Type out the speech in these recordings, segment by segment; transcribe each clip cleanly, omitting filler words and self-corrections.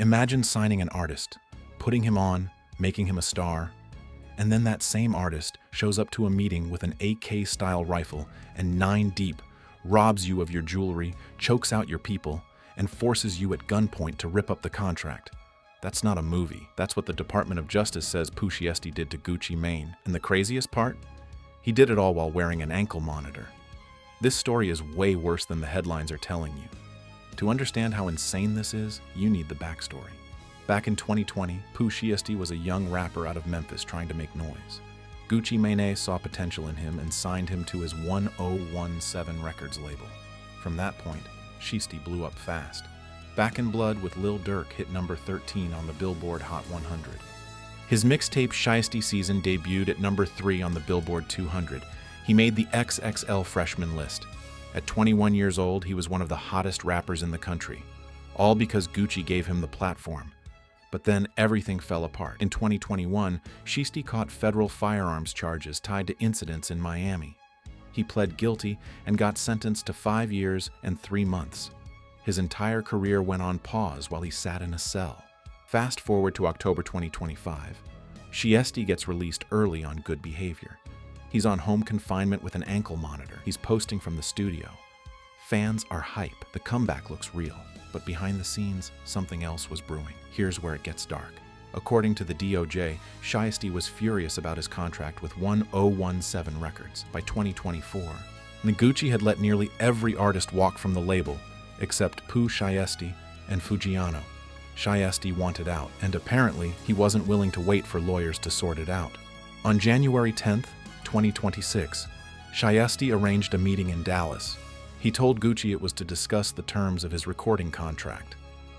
Imagine signing an artist, putting him on, making him a star, and then that same artist shows up to a meeting with an AK-style rifle and 9 deep, robs you of your jewelry, chokes out your people, and forces you at gunpoint to rip up the contract. That's not a movie. That's what the Department of Justice says Pooh Shiesty did to Gucci Mane. And the craziest part? He did it all while wearing an ankle monitor. This story is way worse than the headlines are telling you. To understand how insane this is, you need the backstory. Back in 2020, Pooh Shiesty was a young rapper out of Memphis trying to make noise. Gucci Mane saw potential in him and signed him to his 1017 Records label. From that point, Shiesty blew up fast. Back in Blood with Lil Durk hit number 13 on the Billboard Hot 100. His mixtape Shiesty Season debuted at number 3 on the Billboard 200. He made the XXL freshman list. At 21 years old, he was one of the hottest rappers in the country, all because Gucci gave him the platform. But then everything fell apart. In 2021, Shiesty caught federal firearms charges tied to incidents in Miami. He pled guilty and got sentenced to 5 years and 3 months. His entire career went on pause while he sat in a cell. Fast forward to October 2025. Shiesty gets released early on good behavior. He's on home confinement with an ankle monitor. He's posting from the studio. Fans are hype. The comeback looks real. But behind the scenes, something else was brewing. Here's where it gets dark. According to the DOJ, Shiesty was furious about his contract with 1017 Records. By 2024, Gucci had let nearly every artist walk from the label, except Pooh Shiesty and Fujiano. Shiesty wanted out, and apparently he wasn't willing to wait for lawyers to sort it out. On January 10th, 2026, Shiesty arranged a meeting in Dallas. He told Gucci it was to discuss the terms of his recording contract,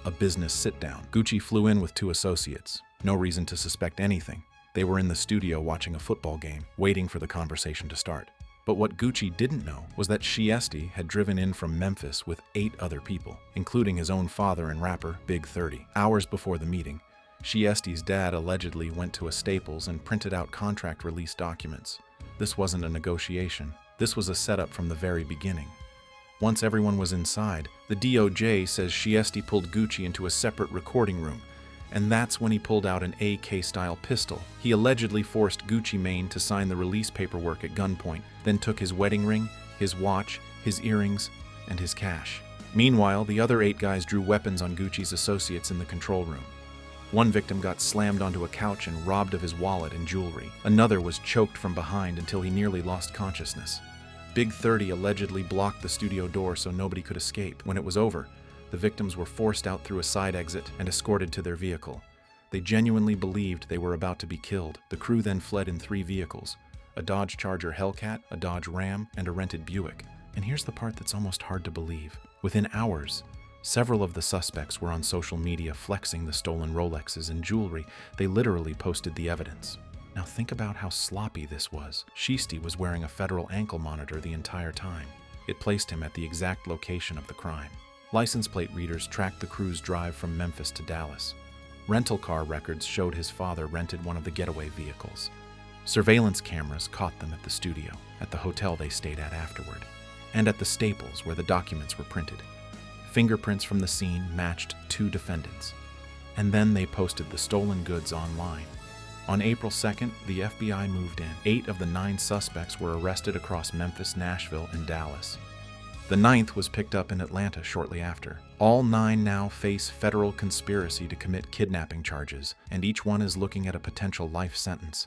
a business sit-down. Gucci flew in with 2 associates. No reason to suspect anything. They were in the studio watching a football game, waiting for the conversation to start. But what Gucci didn't know was that Shiesty had driven in from Memphis with 8 other people, including his own father and rapper, Big 30. Hours before the meeting, Shiesty's dad allegedly went to a Staples and printed out contract release documents. This wasn't a negotiation. This was a setup from the very beginning. Once everyone was inside, the DOJ says Shiesty pulled Gucci into a separate recording room, and that's when he pulled out an AK-style pistol. He allegedly forced Gucci Mane to sign the release paperwork at gunpoint, then took his wedding ring, his watch, his earrings, and his cash. Meanwhile, the other 8 guys drew weapons on Gucci's associates in the control room. One victim got slammed onto a couch and robbed of his wallet and jewelry. Another was choked from behind until he nearly lost consciousness. Big 30 allegedly blocked the studio door so nobody could escape. When it was over, the victims were forced out through a side exit and escorted to their vehicle. They genuinely believed they were about to be killed. The crew then fled in 3 vehicles, a Dodge Charger Hellcat, a Dodge Ram, and a rented Buick. And here's the part that's almost hard to believe. Within hours, several of the suspects were on social media flexing the stolen Rolexes and jewelry. They literally posted the evidence. Now think about how sloppy this was. Shiesty was wearing a federal ankle monitor the entire time. It placed him at the exact location of the crime. License plate readers tracked the crew's drive from Memphis to Dallas. Rental car records showed his father rented one of the getaway vehicles. Surveillance cameras caught them at the studio, at the hotel they stayed at afterward, and at the Staples where the documents were printed. Fingerprints from the scene matched 2 defendants. And then they posted the stolen goods online. On April 2nd, the FBI moved in. 8 of the 9 suspects were arrested across Memphis, Nashville, and Dallas. The 9th was picked up in Atlanta shortly after. All 9 now face federal conspiracy to commit kidnapping charges, and each one is looking at a potential life sentence.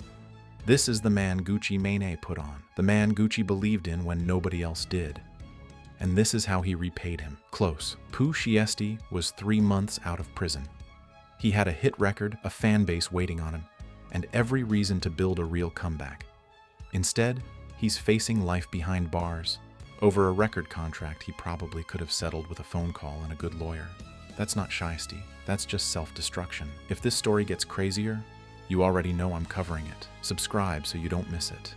This is the man Gucci Mane put on, the man Gucci believed in when nobody else did. And this is how he repaid him. Close. Pooh Shiesty was 3 months out of prison. He had a hit record, a fan base waiting on him, and every reason to build a real comeback. Instead, he's facing life behind bars. Over a record contract he probably could have settled with a phone call and a good lawyer. That's not Shiesty, that's just self-destruction. If this story gets crazier, you already know I'm covering it. Subscribe so you don't miss it.